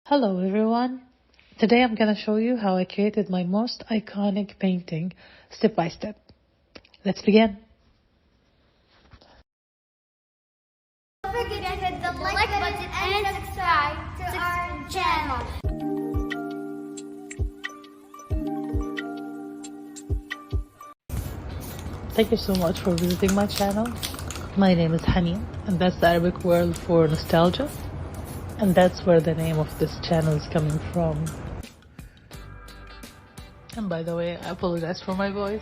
Hello everyone. Today I'm gonna show you how I created my most iconic painting step by step. Let's begin. Don't forget to hit the like button and subscribe to our channel. Thank you so much for visiting my channel. My name is Haneen, and that's the Arabic word for nostalgia. And that's where the name of this channel is coming from. And by the way, I apologize for my voice,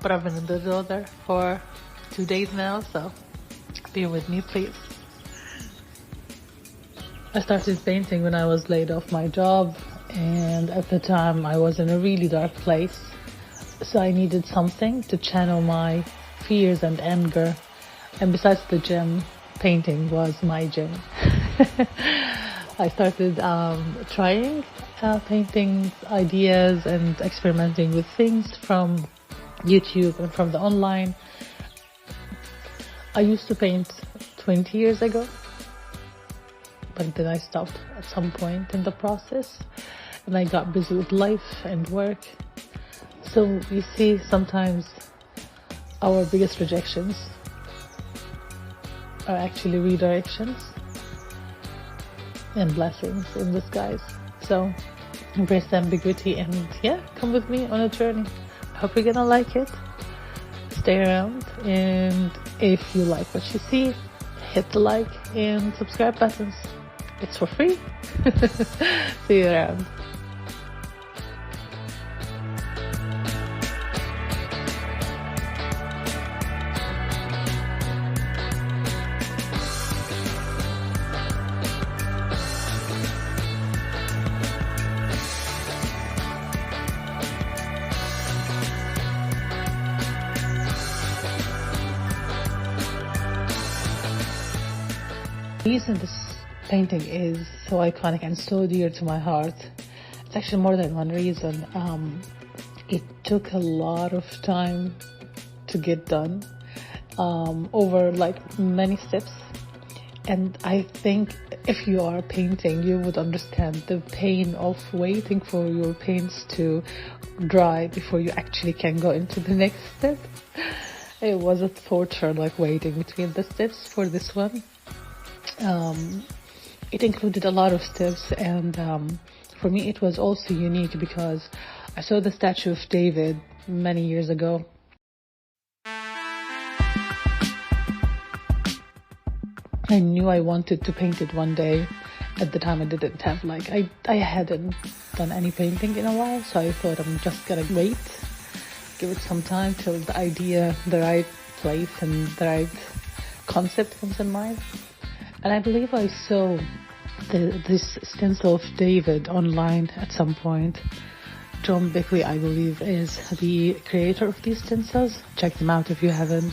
but I've been in the weather for 2 days now, so bear with me please. I started painting when I was laid off my job, and at the time I was in a really dark place, so I needed something to channel my fears and anger. And besides the gym, painting was my gym. I started trying painting ideas and experimenting with things from YouTube and from the online. I used to paint 20 years ago, but then I stopped at some point in the process and I got busy with life and work. So you see, sometimes our biggest rejections are actually redirections and blessings in disguise. So embrace the ambiguity and come with me on a journey. I hope you're gonna like it. Stay around, and if you like what you see, hit the like and subscribe buttons. It's for free. See you around. The reason this painting is so iconic and so dear to my heart, it's actually more than one reason. It took a lot of time to get done, over like many steps. And I think if you are painting, you would understand the pain of waiting for your paints to dry before you actually can go into the next step. It was a torture, like waiting between the steps for this one. It included a lot of steps, and for me it was also unique because I saw the statue of David many years ago. I knew I wanted to paint it one day. At the time I didn't have I hadn't done any painting in a while, so I thought I'm just gonna wait, give it some time till the idea, the right place and the right concept comes in mind. And I believe I saw this stencil of David online at some point. John Bickley, I believe, is the creator of these stencils. Check them out if you haven't.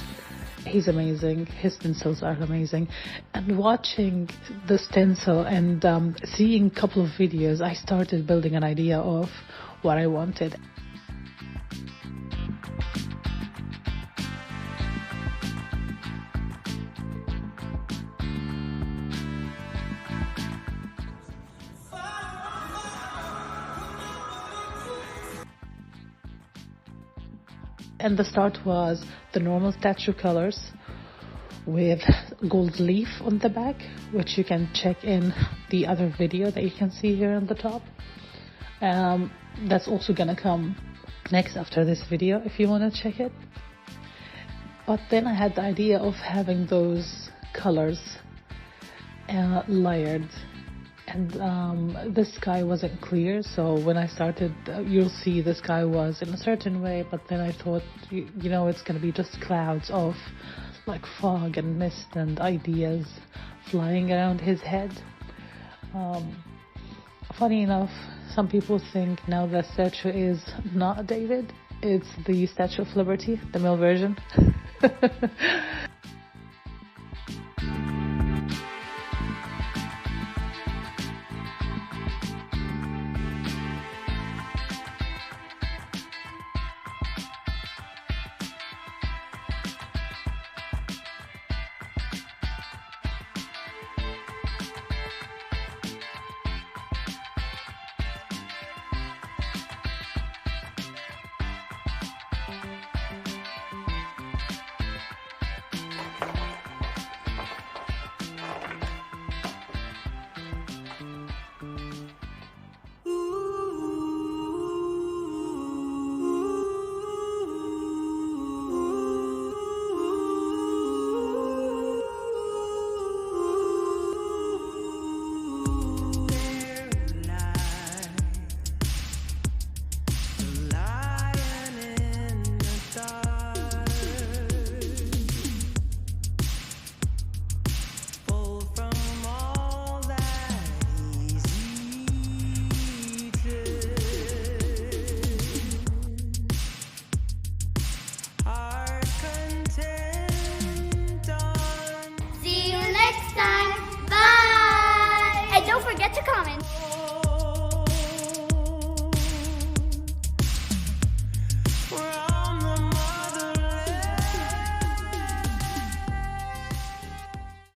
He's amazing. His stencils are amazing. And watching the stencil and seeing a couple of videos, I started building an idea of what I wanted. And the start was the normal statue colors with gold leaf on the back, which you can check in the other video that you can see here on the top. That's also gonna come next after this video if you want to check it. But then I had the idea of having those colors layered. And the sky wasn't clear, so when I started, you'll see the sky was in a certain way, but then I thought, you know, it's going to be just clouds of like fog and mist and ideas flying around his head. Funny enough, some people think now that statue is not David, it's the Statue of Liberty, the male version.